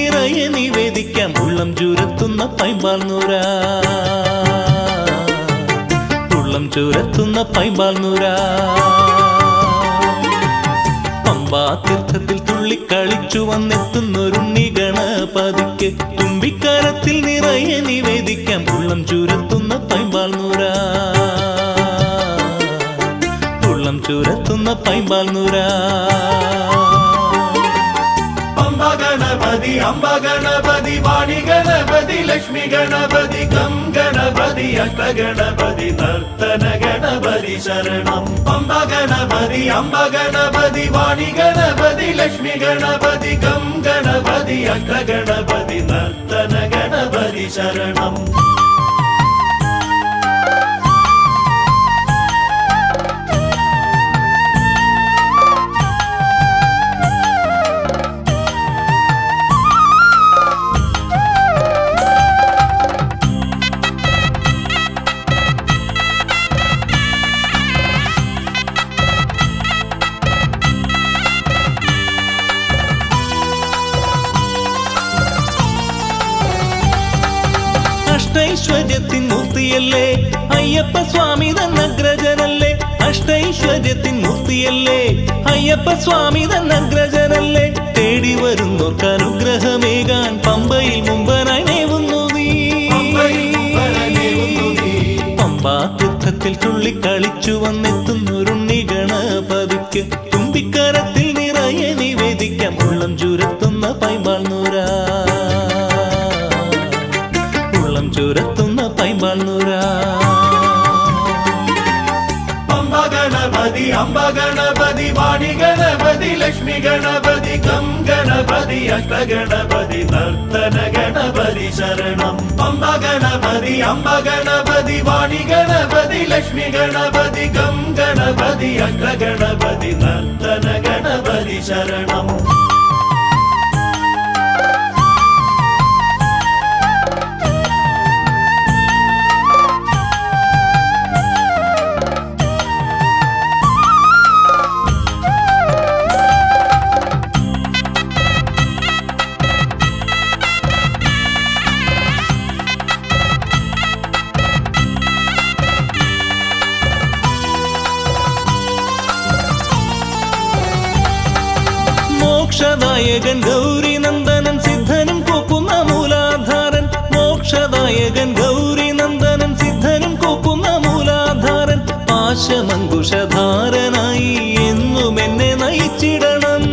നിറയെ നിവേദിക്കാം ഉള്ളം ചുരത്തുന്ന പൈമ്പാൽ നൂര ഉള്ളം ചുരത്തുന്ന പൈമ്പാൽ നൂര പമ്പാ തീർത്ഥത്തിൽ തുള്ളിക്കളിച്ചു വന്നെത്തുന്നൊരുണ്ണി ഗണപതിക്ക് തുമ്പിക്കരത്തിൽ നിറയെ നിവേദിക്കാം ഉള്ളം ചുരത്തുന്ന പൈമ്പാൽ നൂര ഉള്ളം ചുരത്തുന്ന പൈമ്പാൽ നൂര गणपति अम्बा गणपति वाणी गणपति लक्ष्मी गणपति गम गणपति अष्ट गणपति नर्तन गणपति शरणम अम्बा गणपति अम्बा गणपति वाणी गणपति लक्ष्मी गणपति गम गणपति अष्ट गणपति नर्तन गणपति शरणम അഷ്ടൈശ്വര്യത്തിൻ മൂർത്തിയല്ലേ അയ്യപ്പ സ്വാമി തന്നഗ്രജനല്ലേ അഷ്ടൈശ്വര്യത്തിൻ മൂർത്തിയല്ലേ അയ്യപ്പ സ്വാമി തന്നഗ്രജനല്ലേ തേടി വരുന്നോർക്ക് അനുഗ്രഹമേകാൻ പമ്പയിൽ മുമ്പനായി നേവുന്നു നീ പമ്പാ തീർത്ഥത്തിൽ തുള്ളിക്കളിച്ചു വന്നെത്തുന്നൊരുണ്ണി ഗണപതിക്ക് തുമ്പിക്കരത്തിൽ നിറയെ നിവേദിക്കാം ഉള്ളം ചുരത്തുന്ന പൈമ്പാൽ നൂര ചുരത്തുന്ന പൈമ്പാൽ നൂര अम्बा गणपति अम्बा गणपति वाणी गणपति लक्ष्मी गणपति गम गणपति अष्ट गणपति नर्तन गणपति शरणम अम्बा गणपति अम्बा गणपति वाणी गणपति लक्ष्मी गणपति गम गणपति अष्ट गणपति नर्तन गणपति शरणम മോക്ഷദായകൻ ഗൗരി നന്ദനൻ സിദ്ധനും കോക്കുന്ന മൂലാധാരൻ മോക്ഷദായകൻ ഗൗരി നന്ദനൻ സിദ്ധനും കോക്കുന്ന മൂലാധാരൻ പാശമങ്കുശധാരനായി എന്നും എന്നെ നയിച്ചിടണം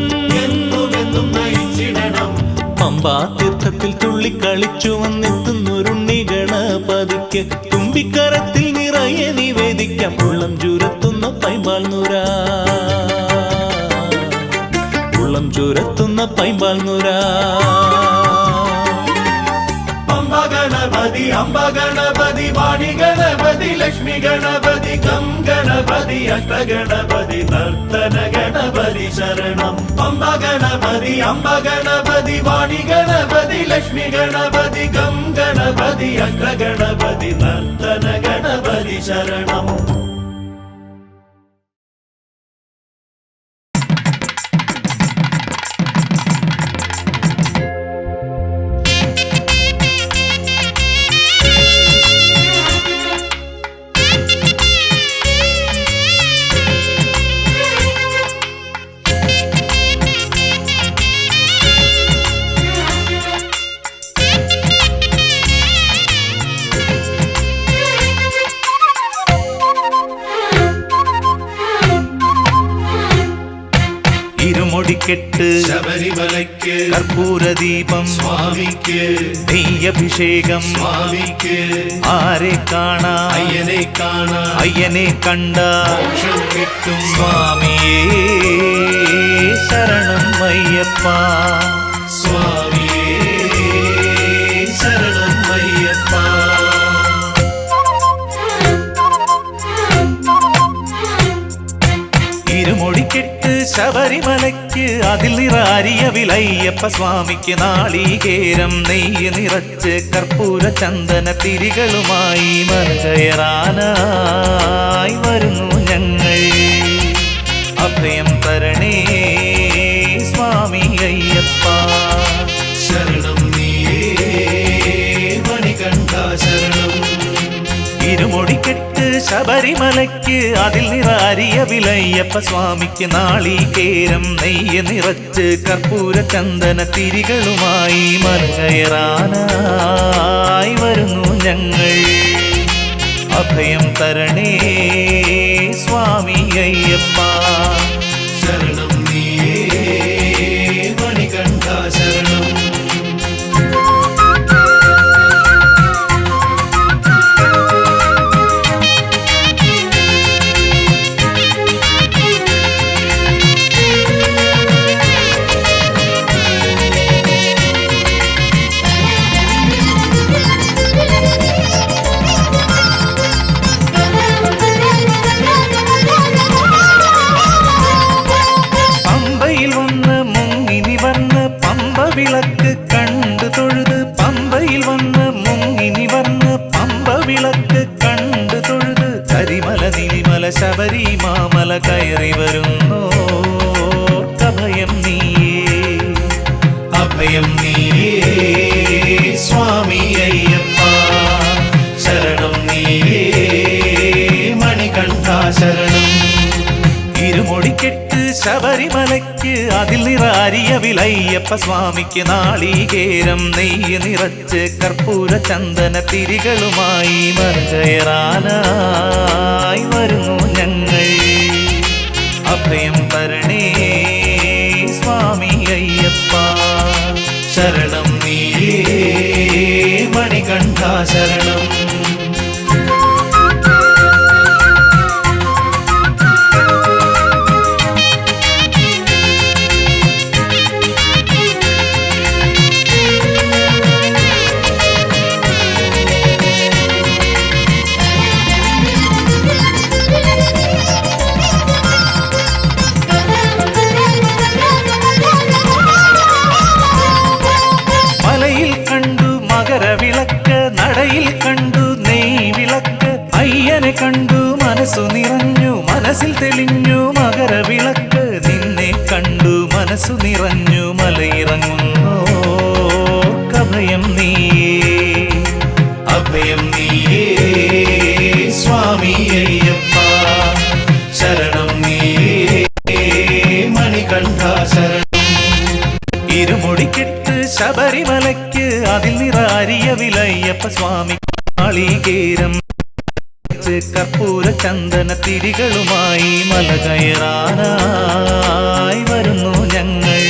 എന്നും നയിച്ചിടണം പമ്പാ തീർത്ഥത്തിൽ തുള്ളിക്കളിച്ചു വന്നെത്തുന്നൊരുണ്ണി ഗണപതിക്ക് തുമ്പിക്കരത്തിൽ നിറയെ നിവേദിക്കാം ഉള്ളം ചുരത്തുന്ന പൈമ്പാൽ നൂര ഉള്ളം ചുരത്തുന്ന പൈമ്പാൽ നൂര अम्बा गणपति अम्बा गणपति वाणी गणपति लक्ष्मी गणपति गम गणपति अष्ट गणपति नर्तन गणपति शरणम अम्बा गणपति अम्बा गणपति वाणी गणपति लक्ष्मी गणपति गम गणपति अष्ट गणपति नर्तन गणपति शरणम ഇരുമുടിക്കെട്ട് ശബരിമലയ്ക്ക് കർപ്പൂരദീപം സ്വാമിക്ക് നെയ്യഭിഷേകം സ്വാമിക്ക് ആരെ കാണാ അയ്യനെ കണ്ട മോക്ഷം കിട്ടും സ്വാമിയേ ശരണം അയ്യപ്പ സ്വാമിയേ ശരണം അയ്യപ്പ ഇരുമുടിക്കെട്ട് ശബരിമലയ്ക്ക് അതിൽ നിറാരിയ വിലയ്യപ്പ സ്വാമിക്ക് നാളികേരം നെയ്യ് നിറച്ച് കർപ്പൂര ചന്ദന തിരികളുമായി മലകയറാനായി വരുന്നു ഞങ്ങൾ അഭയം തരണേ സ്വാമി അയ്യപ്പ ശരണം ശബരിമലയ്ക്ക് അതിൽ നിറാരിയ വിലയ്യപ്പ സ്വാമിക്ക് നാളികേരം നെയ്യ് നിറച്ച് കർപ്പൂര ചന്ദന തിരികളുമായി മലകയറാനായി വരുന്നു ഞങ്ങൾ. അഭയം തരണേ സ്വാമി അയ്യപ്പ. ശരണം നീയേ മണികണ്ഠ ശരണം. വിളക്ക് കണ്ടു തൊഴുത് പമ്പയിൽ വന്ന് മുങ്ങിനി വന്ന് പമ്പ വിളക്ക് കണ്ടു തൊഴുത് കരിമല നിലിമല ശബരി മാമല കയറി വരുന്നു. അഭയം നീയേ അഭയം നീയേ സ്വാമി അയ്യപ്പ. ശരണം നീയേ മണികണ്ഠ ശരണം. ഇരുമുടിക്കെട്ട് ശബരിമലയ്ക്ക് അതിൽ നിറാരിയ വിലയ്യപ്പ സ്വാമിക്ക് നാളികേരം നെയ്യ് നിറച്ച് കർപ്പൂര ചന്ദന തിരികളുമായി മലകയറാനായി വരുന്നു ഞങ്ങൾ. അഭയം തരണേ സ്വാമി അയ്യപ്പ. ശരണം നീയേ മണികണ്ഠ ശരണം. നടയിൽ കണ്ടു നെയ് വിളക്ക് അയ്യനെ കണ്ടു മനസ്സു നിറഞ്ഞു മനസ്സിൽ തെളിഞ്ഞു മകരവിളക്ക്. നിന്നെ കണ്ടു മനസ്സു നിറഞ്ഞു മലയിറങ്ങുന്നു. അഭയം നീയേ അഭയം നീയേ സ്വാമി അയ്യപ്പ. ശരണം നീയേ മണികണ്ഠ ശരണം. ഇരുമുടിക്കെട്ട് ശബരിമലയ്ക്ക് അതിൽ നിറാരിയ വിലയ്യപ്പ സ്വാമി നാളികേരം കർപ്പൂര ചന്ദന തിരികളുമായി മലകയറാനായി വരുന്നു ഞങ്ങൾ.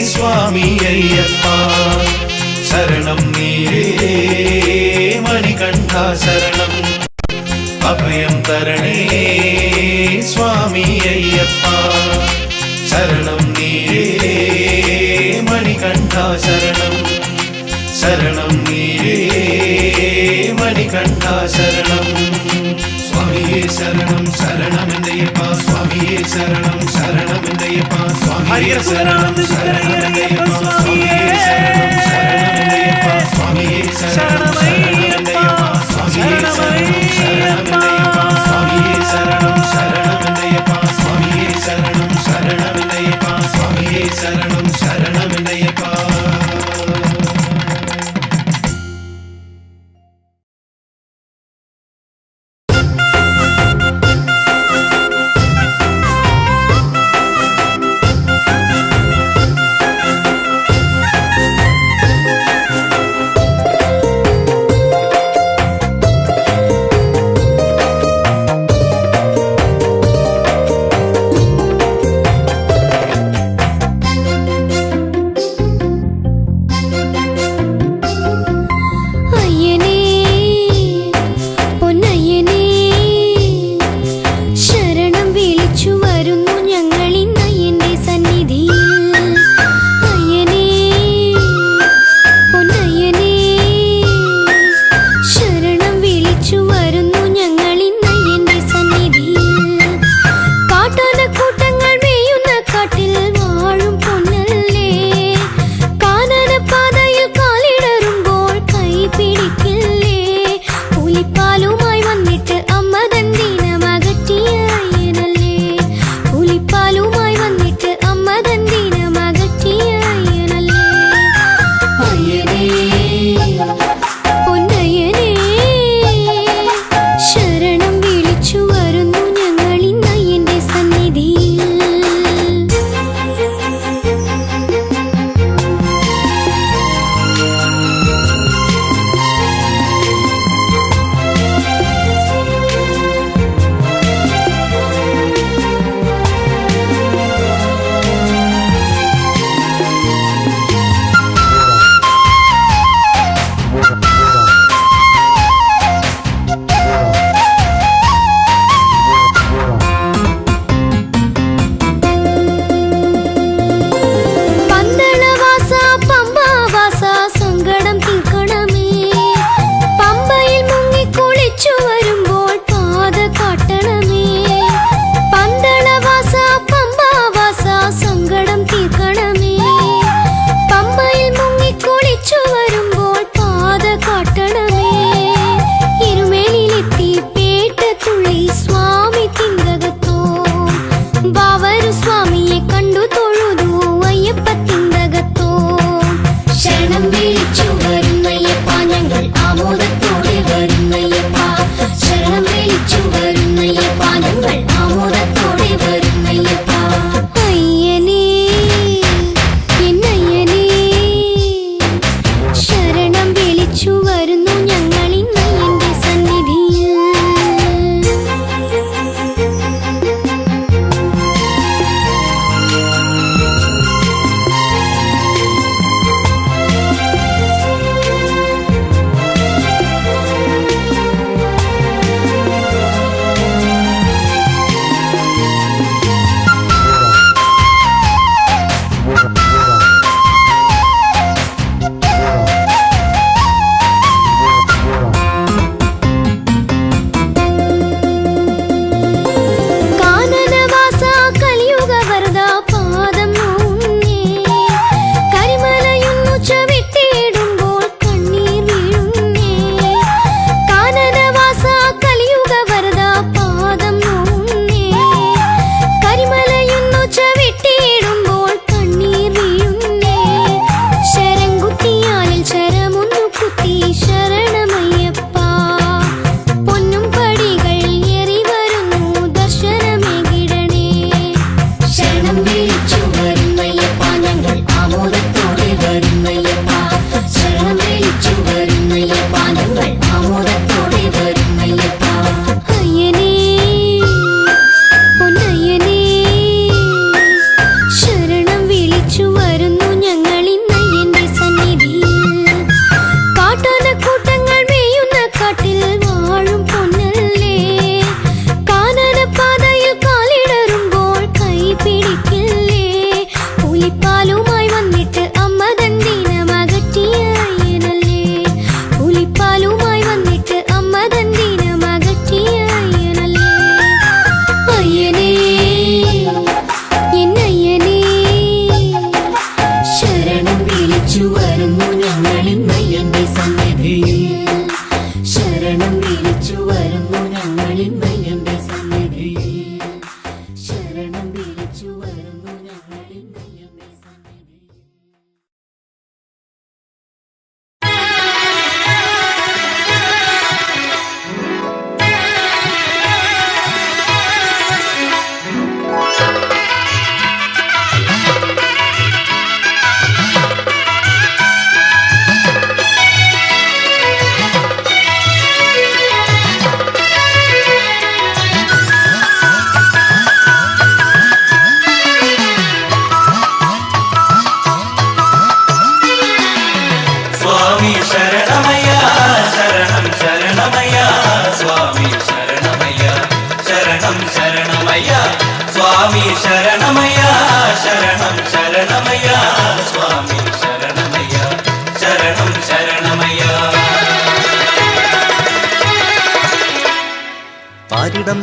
സ്വാമി അയ്യപ്പ. ശരണം നീയേ മണികണ്ഠ ശരണം. അഭയം തരണേ സ്വാമി അയ്യപ്പ. ശരണം നീയേ മണികണ്ഠ ശരണം. ശരണം നീയേ മണികണ്ഠ ശരണം. സ്വാമിയേ ശരണം ശരണമെന്തയ്യപ്പ. സ്വാമിയേ ശരണം ശരണമെന്തയ്യപ്പ. സ്വാമിയേ ശരണം ശരണമെന്തയ്യപ്പ. സ്വാമിയേ ശരണം ശരണമെന്തയ്യപ്പ. സ്വാമിയേ ശരണം ശരണമെന്തയ്യപ്പ. സ്വാമിയേ ശരണം ശരണമെന്തയ്യപ്പ. സ്വാമിയേ ശരണം ശരണമെന്തയ്യപ്പ. സ്വാമിയേ ശരണം ശരണമെന്തയ്യപ്പ. സ്വാമിയേ ശരണം ശരണമെന്തയ്യപ്പ.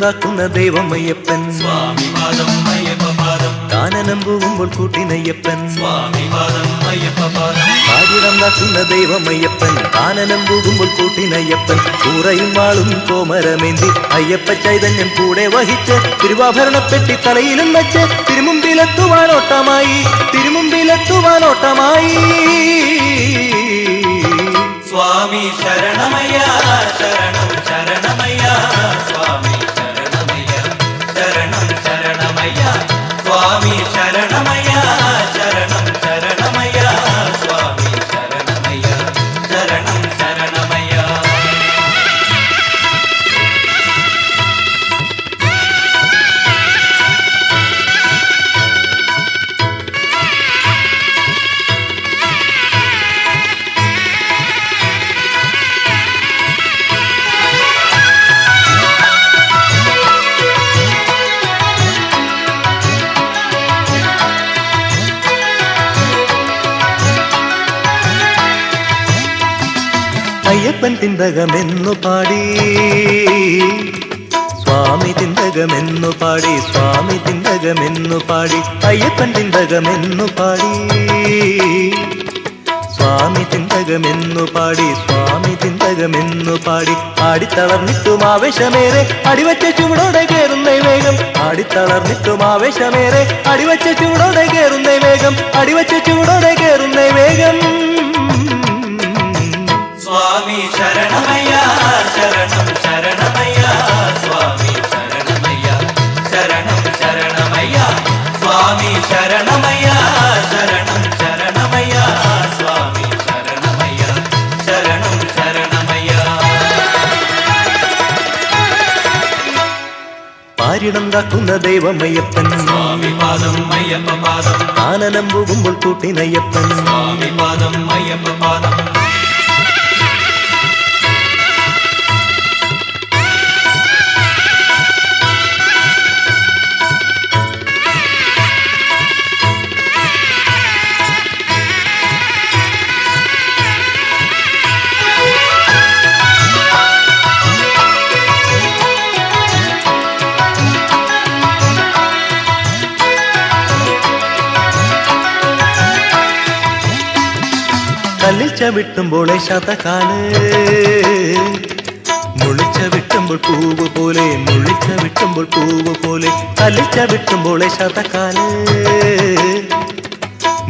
കാക്കുന്ന ദൈവം അയ്യപ്പൻ സ്വാമി പാദം അയ്യപ്പ പാദം കാനനം പോകുമ്പോൾ കൂട്ടിനയ്യപ്പൻ സ്വാമി പാദം അയ്യപ്പ പാദം പാരിടം കാക്കുന്ന ദൈവം അയ്യപ്പൻ കാനനം പോകുമ്പോൾ കൂട്ടിനയ്യപ്പൻ കൂറയും വാളും കോമരമേന്തി അയ്യപ്പ ചൈതന്യം കൂടെ വഹിച്ച് തിരുവാഭരണപ്പെട്ടി തലയിലും വെച്ച് തിരുമുമ്പിലെത്തുവാനോട്ടമായി സ്വാമി ശരണമയ്യ ശരണം ശരണമയ്യ സ്വാമി ശരണമയ്യ ശരണം ശരണമയ്യ സ്വാമി ശരണമയ്യ ശരണം ശരണമയ്യ സ്വാമി ശരണമയ്യ ശരണം ശരണമയ്യ അയ്യപ്പൻ തിന്തകമെന്നു പാടി സ്വാമി തിന്തകമെന്നു പാടി സ്വാമി തിന്തകമെന്നു പാടി അയ്യപ്പൻ തിന്തകമെന്നു പാടി സ്വാമി തിന്തകമെന്നു പാടി സ്വാമി തിന്തകമെന്നു പാടി ആടിത്തളർന്നിട്ടും ആവേശമേറെ അടിവച്ച ചൂടോടെ കയറുന്ന വേഗം ആടിത്തളർന്നിട്ടും ആവേശമേറെ അടിവച്ച ചൂടോടെ കയറുന്ന വേഗം അടിവച്ച ചൂടോടെ കയറുന്ന വേഗം സ്വാമി ശരണമയ്യ ശരണം ശരണമയ്യ സ്വാമി ശരണമയ്യ ശരണം ശരണമയ്യ സ്വാമി ശരണമയ്യ ശരണം ശരണമയ്യ സ്വാമി ശരണമയ്യ ശരണം ശരണമയ്യ പാരിടം കാക്കുന്ന ദൈവം അയ്യപ്പൻ സ്വാമി പാദം അയ്യപ്പ പാദം കാനനം പോകുമ്പോൾ കൂട്ടിനയ്യപ്പൻ സ്വാമി പാദം അയ്യപ്പ പാദം കല്ലിൽ ചവിട്ടുമ്പോളെ ശതകാല് മുളിച്ച വിട്ടുമ്പോൾ പൂവ് പോലെ മുളിച്ച വിട്ടുമ്പോൾ പൂവ് പോലെ കല്ലിൽ ചവിട്ടുമ്പോളെ ശതകാല്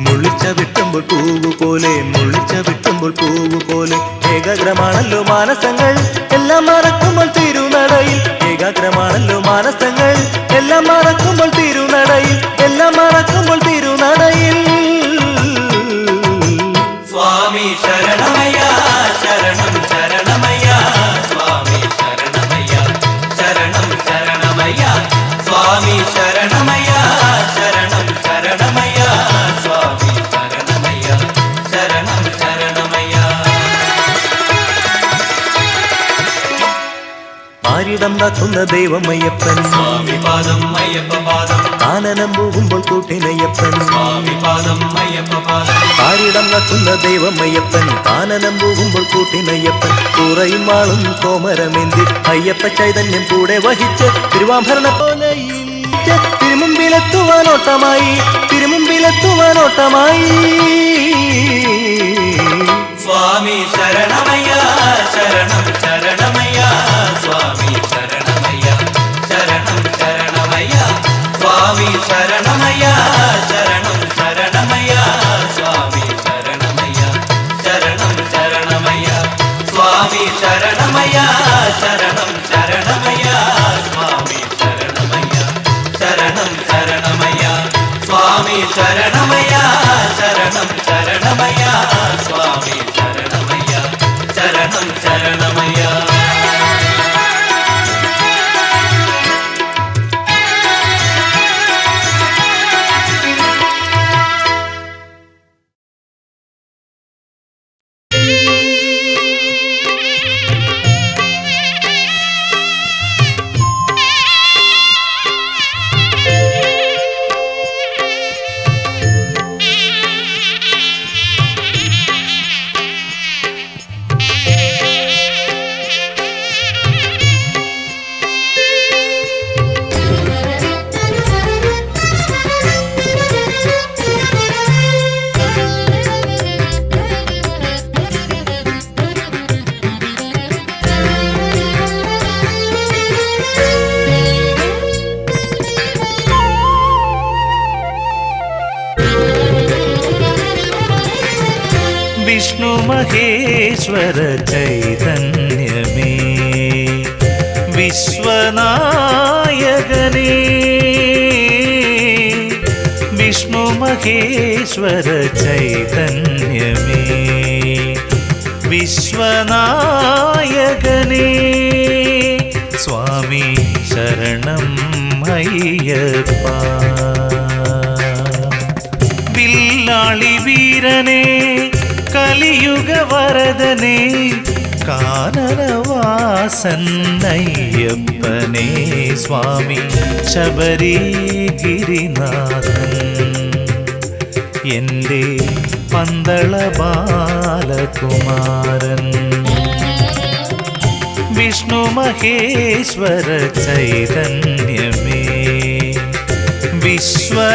മുളിച്ച വിട്ടുമ്പോൾ പൂവ് പോലെ മുളിച്ച വിട്ടുമ്പോൾ പൂവ് പോലെ ഏകാഗ്രമാണല്ലോ മാനസങ്ങൾ എല്ലാം മറക്കുമ്പോൾ തിരുനടയിൽ ഏകാഗ്രമാണല്ലോ മാനസങ്ങൾ എല്ലാം മറക്കുമ്പോൾ തിരുനടയിൽ എല്ലാം മറക്കുമ്പോൾ തിരുനടയിൽ സ്വാമി ശരണമയ്യ ശരണം ശരണമയ്യ സ്വാമി ശരണമയ്യ ശരണം ശരണമയ്യ സ്വാമി ശരണമയ്യ ശരണം ശരണമയ്യ സ്വാമി ശരണമയ്യ ശരണം ശരണമയ്യ പാരിടം കാക്കുന്ന ദൈവം അയ്യപ്പൻ സ്വാമി പാദം അയ്യപ്പ പാദം കാനനം പോകുമ്പോൾ കൂട്ടിനയ്യപ്പൻ സ്വാമി പാദം അയ്യപ്പ പാദം പാരിടം കാക്കുന്ന ദൈവം അയ്യപ്പൻ കാനനം പോകുമ്പോൾ കൂട്ടിനയ്യപ്പൻ കൂറയും വാളും കോമരമേന്തി അയ്യപ്പ ചൈതന്യം കൂടെ വഹിച്ച് തിരുവാഭരണ പോലെയിൽ തിരുമുമ്പിലെത്തുവാനോട്ടമായി സ്വാമി ശരണമയ്യ ശരണം ശരണമയ്യ സ്വാമി ശരണമയ്യ ശരണം ശരണമയ്യ സ്വാമി ശരണമയ്യ ശരണം ശരണമയ്യ സ്വാമി ശരണമയ്യ ശരണം ശരണമയ്യ സ്വാമി ശരണമയ്യ ശരണം ശരണമയ്യ സ്വാമി ശരണമയ്യ ശരണം ശരണമയ്യ സ്വാമി ശരണമയ്യ ശരണം ശരണമയ്യ സ്വാമി ശരണമയ്യ വിഷ്ണു മഹേശ്വര ചൈതന്യമേ വിശ്വനായകനേ വിഷ്ണു മഹേശ്വര ചൈതന്യമേ വിശ്വനായകനേ സ്വാമി ശരണം അയ്യപ്പ വില്ലാളി വീരനേ കലിയുഗ വരദനേ കാനനവാസൻ അയ്യപ്പനേ സ്വാമി ശബരിഗിരിനാഥൻ എൻ്റെ പന്തള ബാലകുമാരൻ വിഷ്ണു മഹേശ്വര ചൈതന്യമേ വിശ്വനായകനേ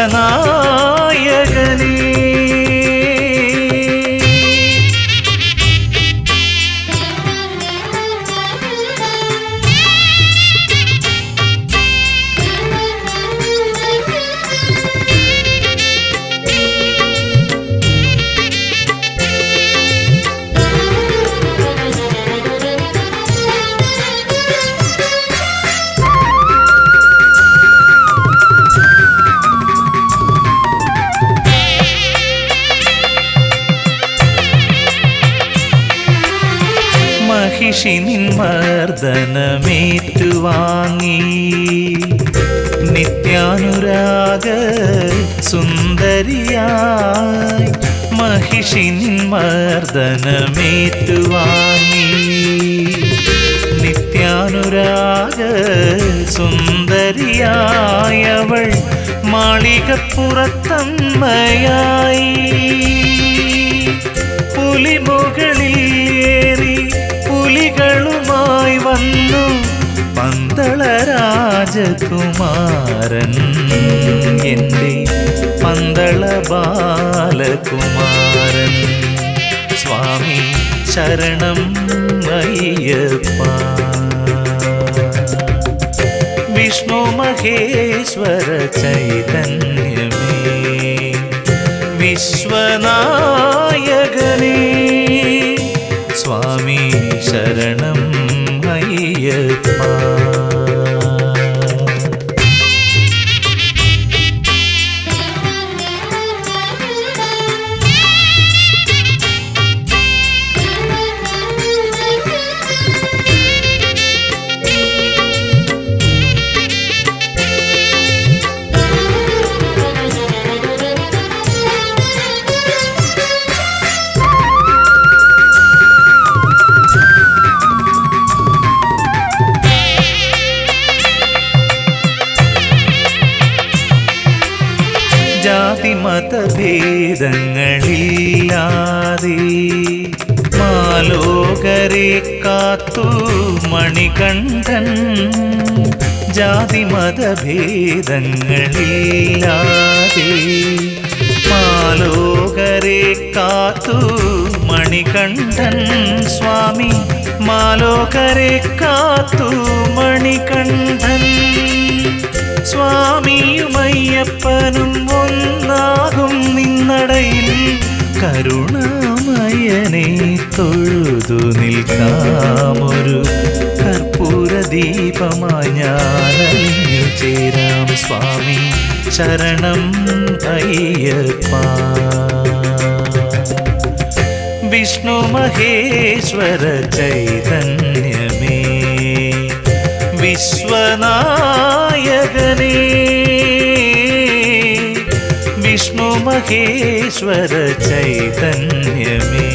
മഹിഷിനിൻ മർദ്ദനമേറ്റുവാങ്ങി നിത്യാനുരാഗ സുന്ദരിയായി മഹിഷിനിൻ മർദ്ദനമേറ്റുവാങ്ങി നിത്യാനുരാഗ സുന്ദരിയായവൾ മാളികപ്പുറത്തമ്മയായി പുലിമുകളിൽ ഏറി പുലികളുമായി വന്നു പന്തള രാജകുമാരൻ എൻ്റെ പന്തള ബാലകുമാരൻ സ്വാമി ശരണം അയ്യപ്പ വിഷ്ണു മഹേശ്വര ചൈതന്യമേ വിശ്വനായകനേ സ്വാമി ശരണം അയ്യപ്പ ജാതി മതഭേദങ്ങളില്ലാതെ മാലോകരെ കാത്തു മണികണ്ഠൻ ജാതി മതഭേദങ്ങളില്ലാതെ മാലോകരെ കാത്തു മണികണ്ഠൻ സ്വാമി മാലോകരെ കാത്തു മണികണ്ഠൻ സ്വാമിയുമയ്യപ്പനും ഒന്നാകും നിന്നടയിൽ കരുണാമയനെ തൊഴുതു നിൽക്കാമൊരു കർപ്പൂര ദീപമായി ഞാനലിഞ്ഞു ചേരാം സ്വാമി ശരണം അയ്യപ്പ വിഷ്ണു മഹേശ്വര ചൈതന്യമേ വിശ്വനായകനേ വിഷ്ണു മഹേശ്വര ചൈതന്യമേ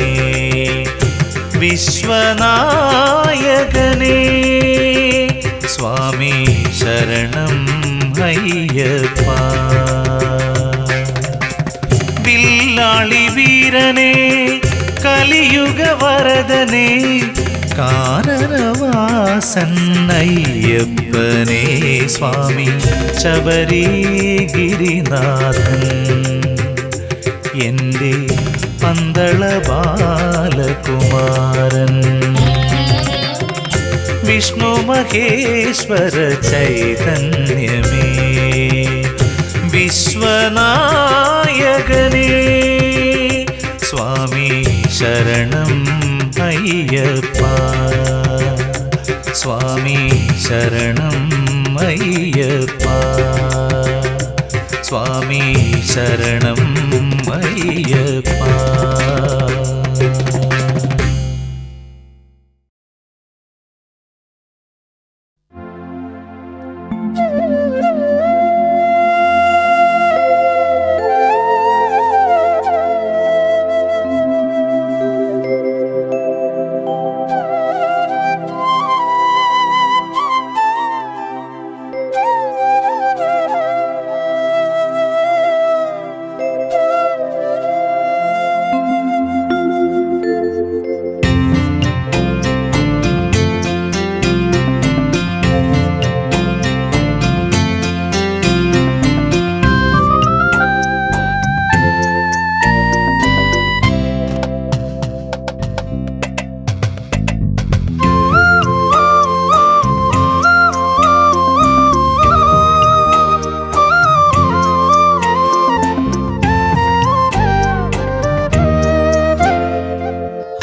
വിശ്വനായകനേ സ്വാമി ശരണം അയ്യപ്പ വില്ലാളി വീരനേ കലിയുഗ വരദനേ കാനനവാസൻ അയ്യപ്പനേ സ്വാമി ശബരിഗിരിനാഥൻ എൻ്റെ പന്തള ബാലകുമാരൻ വിഷ്ണു മഹേശ്വര ചൈതന്യമേ വിശ്വനായകനേ സ്വാമി ശരണം അയ്യപ്പ സ്വാമി ശരണം അയ്യപ്പ സ്വാമി ശരണം അയ്യപ്പ.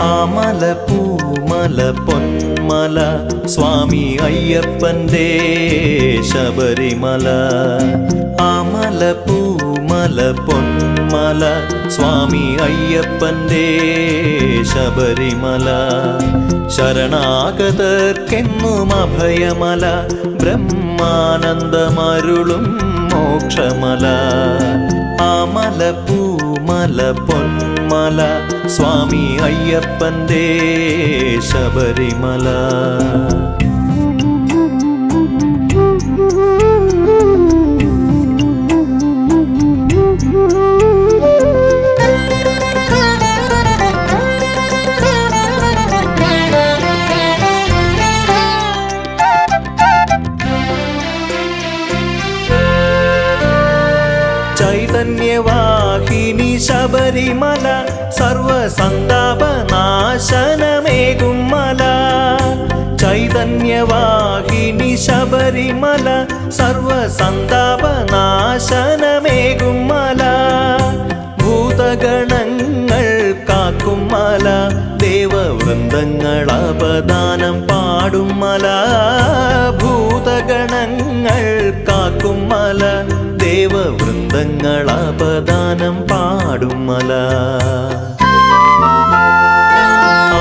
ആമല പൂമല പൊന്മല സ്വാമി അയ്യപ്പന്റെ ശബരിമല. ആമല പൂമല പൊന്മല സ്വാമി അയ്യപ്പന്റെ ശബരിമല. ശരണാഗതർക്കെന്നും അഭയമല ബ്രഹ്മാനന്ദമരുളും മോക്ഷമല. ആമല പൂമല പൊന്മല സ്വാമി അയ്യപ്പന്റെ ശബരിമല. ചൈതന്യവാഹിനി ശബരിമല സർവസന്താപനാശനമേകും മല. ചൈതന്യവാഹിനി ശബരിമല സർവസന്താപനാശനമേകും മല. ഭൂതഗണങ്ങൾ കാക്കും മല ദേവവൃന്ദങ്ങൾ അപദാനം പാടും മല. ഭൂതഗണങ്ങൾ കാക്കും മല ദേവവൃന്ദങ്ങൾ അപദാനം പാടും മല.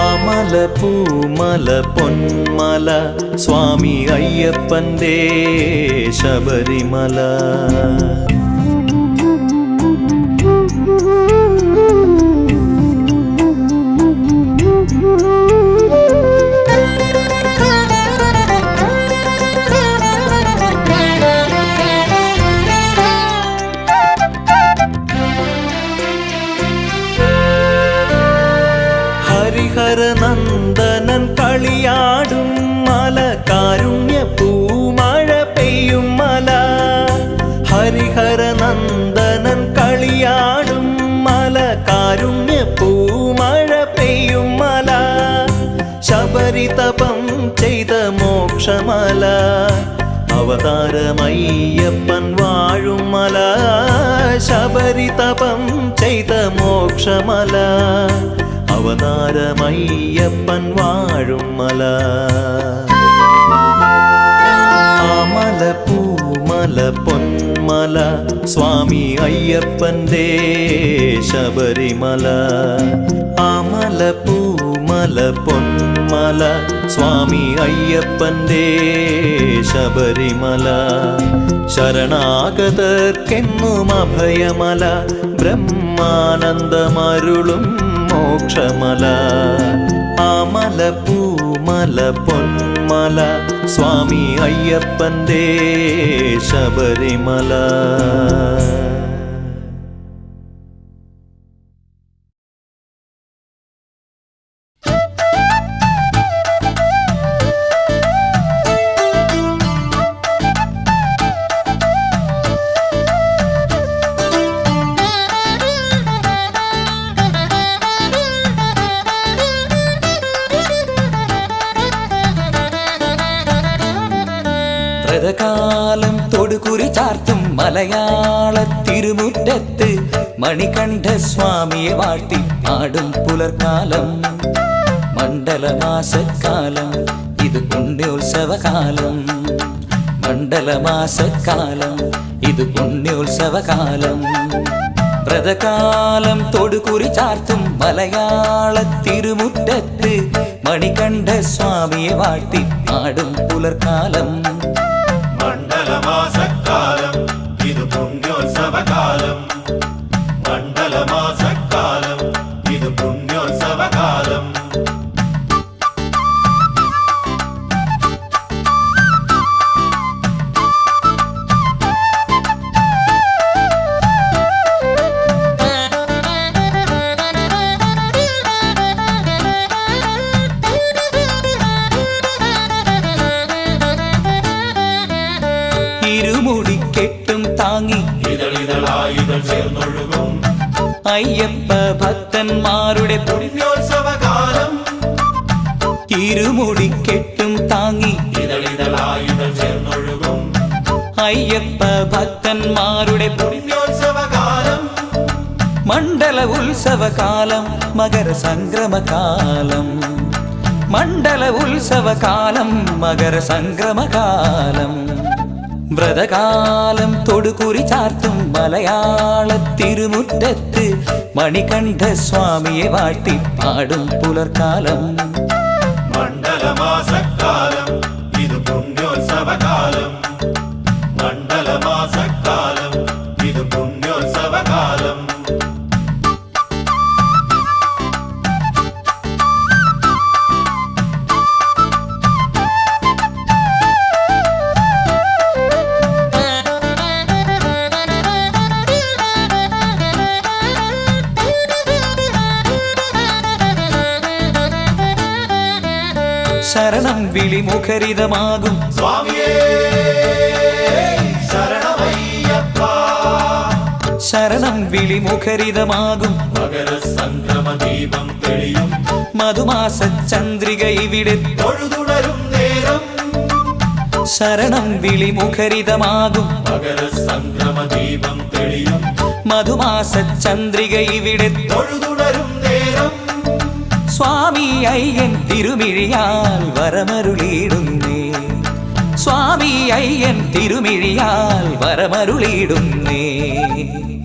ആമല പൂമല പൊന്മല സ്വാമി അയ്യപ്പന്റെ ശബരിമല. ഹരിഹരനന്ദനൻ കളിയാടും മല കാരുണ്യ പൂമഴ പെയ്യും മല. ഹരിഹരനന്ദനൻ കളിയാടും മല കാരുണ്യ പൂമഴ പെയ്യും മല. ശബരിതപം ചെയ്ത മോക്ഷമല അവതാരമയ്യപ്പൻ വാഴും മല. ശബരിതപം ചെയ്ത മോക്ഷമല അവതാരമയ്യപ്പൻ വാഴും മല. ആമല പൂമല പൊന്മല സ്വാമി അയ്യപ്പന്റെ ശബരിമല. ആമല പൂമല പൊന്മല സ്വാമി അയ്യപ്പന്റെ ശബരിമല. ശരണാഗതർക്കെന്നും അഭയമല ബ്രഹ്മാനന്ദമരുളും മോക്ഷമല. ആമല പൂമല പൊന്മല സ്വാമി അയ്യപ്പന്റെ ശബരിമല. വ്രതകാലം തൊടുകുറി ചാർത്തും മലയാള തിരുമുറ്റത്ത് മണികണ്ഠ സ്വാമിയെ വാട്ടി ആടും പുലർക്കാലം. മണ്ഡലമാസക്കാലം ഇത് പുണ്യോത്സവകാലം. മണ്ഡലമാസക്കാലം ഇത് പുണ്യോത്സവകാലം. വ്രതകാലം തൊടുകുറി ചാർത്തും മലയാള തിരുമുറ്റത്ത് മണികണ്ഠ സ്വാമിയെ വാട്ടി ആടും പുലർക്കാലം. മണ്ഡലമാസക്കാലം ഇത് പുണ്യോത്സവകാലം. മണ്ഡലമാസക്കാലം ഇത് പുണ്യോത്സവകാലം. ഇരുമുടിക്കെട്ടും താങ്ങി ഇതളിതളായിതൾ ചേർന്നൊഴുകും അയ്യപ്പ ഭക്തന്മാരുടെ പുണ്യോത്സവകാലം. ഇരുമുടിക്കെട്ടും താങ്ങി ഇതളിതളായിതൾ ചേർന്നൊഴുകും അയ്യപ്പ ഭക്തന്മാരുടെ പുണ്യോത്സവകാലം. മണ്ഡല ഉത്സവകാലം മകര സംക്രമകാലം. മണ്ഡല ഉത്സവകാലം മകര സംക്രമകാലം. വ്രതകാലം തൊടുകുറി ചാർത്തും മലയാള തിരുമുറ്റത്ത് മണികണ്ഠ സ്വാമിയെ വാട്ടി പാടും പുലർക്കാലം. മണ്ഡലമാസക്കാലം ഇത് പുണ്യോത്സവകാലം. മണ്ഡലമാസക്കാലം ഇത് പുണ്യോത്സവകാലം. ശരണം വിളിമുഖരിതമാകും സ്വാമിയേ ശരണമയ്യപ്പ. ശരണം വിളിമുഖരിതമാകും മകര സംക്രമ ദീപം തെളിയും മധുമാസ ചന്ദ്രിക ഇവിടെ തൊഴുതുണരും നേരം. ശരണം വിളിമുഖരിതമാകും മകര സംക്രമ ദീപം തെളിയും മധുമാസ ചന്ദ്രിക ഇവിടെ തൊഴുതുണരും നേരം. സ്വാമി അയ്യൻ തിരുമിഴിയാൽ വരമരുളിയിടുന്നേ. സ്വാമി അയ്യൻ തിരുമിഴിയാൽ വരമരുളിയിടുന്നേ.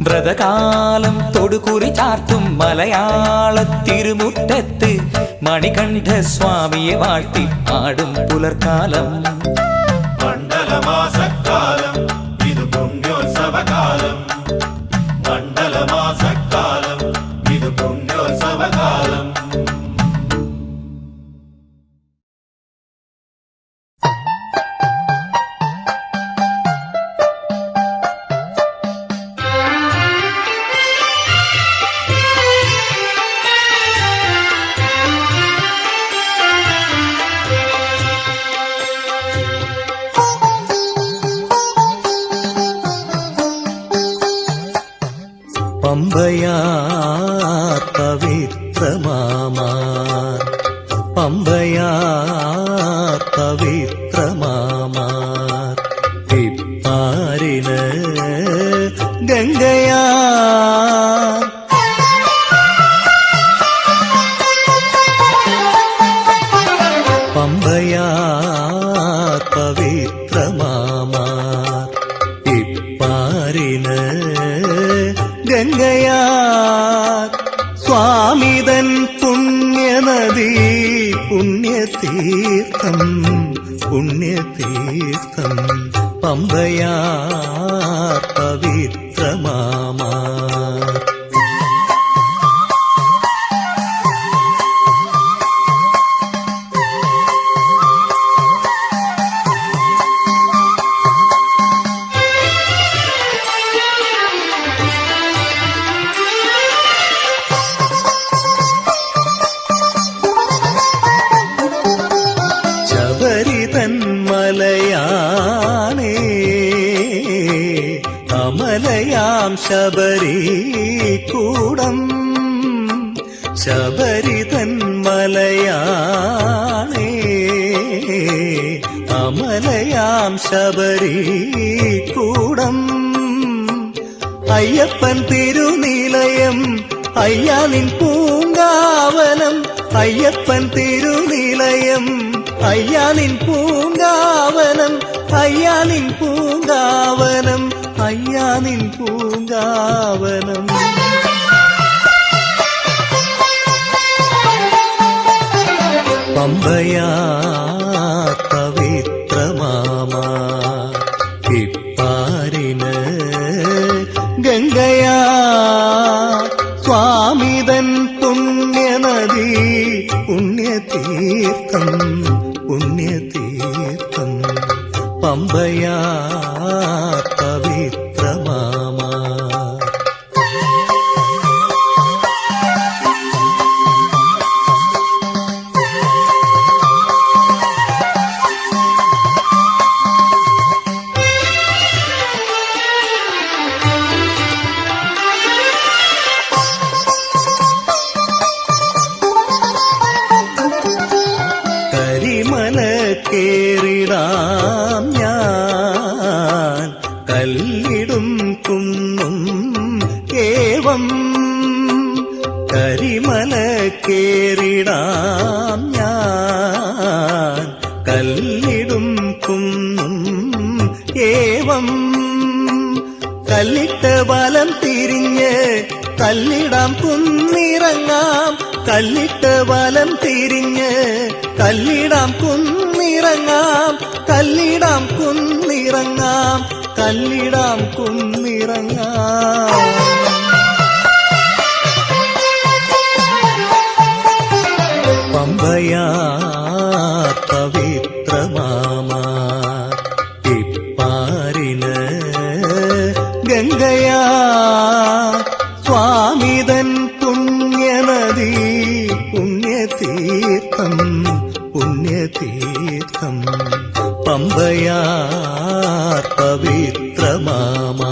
വ്രതകാലം തൊടുകുറി ചാർത്തും മലയാള തിരുമുറ്റത്ത് മണികണ്ഠ സ്വാമിയെ വാട്ടി ആടും പുലർക്കാലം. മണ്ഡലമാസക്കാലം ഇത് പുണ്യോത്സവകാലം. മണ്ഡലമാസക്കാലം ഇത് പുണ്യോത്സവകാലം. പമ്പയാ പവിത്രമാമാർ, പമ്പയാ പവിത്രമാമാർ, ഇപ്പാരിന് ഗംഗയാ പമ്പയാ പവിത്രമാമാർ, ഇപ്പാരിന് ഗംഗയാ സ്വാമിതൻ പുണ്യനദി പുണ്യതീർത്ഥം പുണ്യതീർത്ഥം പമ്പയാ പവിത്രമാമാർ. മലയാണേ അമലയാം ശബരീകൂടം, ശബരിതൻ മലയാണേ അമലയാം ശബരീകൂടം, അയ്യപ്പൻ തിരുനിലയം അയ്യാനിൻ പൂങ്കാവനം അയ്യപ്പൻ തിരുനിലയം അയ്യാനിൻ പൂങ്കാവനം അയ്യാനിൻ പൂങ്കാവനം അയ്യാനിൻ പൂങ്കാവനം പമ്പയാ പവിത്രമാമാ ഇപ്പാരിന് ഗംഗയാ സ്വാമിതൻ പുണ്യനദി പുണ്യതീർത്ഥം പുണ്യതീർത്ഥം പമ്പയാ പവിത്രമാമാ കരിമല കേറിടാം ഞാൻ കല്ലിടും കുന്നും ഏവം കരിമല കേറിടാം ഞാൻ കല്ലിടും കുന്നും ഏവം കല്ലിട്ട വലം തിരിഞ്ഞ് കല്ലിടാം കുന്നിറങ്ങാം കല്ലിട്ട വലം തിരിഞ്ഞ് കല്ലിടാം കുന്നിറങ്ങാം കല്ലിടാം കുന്നിറങ്ങാം കല്ലിടാം കുന്നിറങ്ങാം പമ്പയാ പവിത്രമാമാ ഇപ്പാരിന് ഗംഗയാ സ്വാമിതൻ പുണ്യനദി പുണ്യതീർത്ഥം പുണ്യതീർത്ഥം പമ്പയാ പവിത്രമാമാ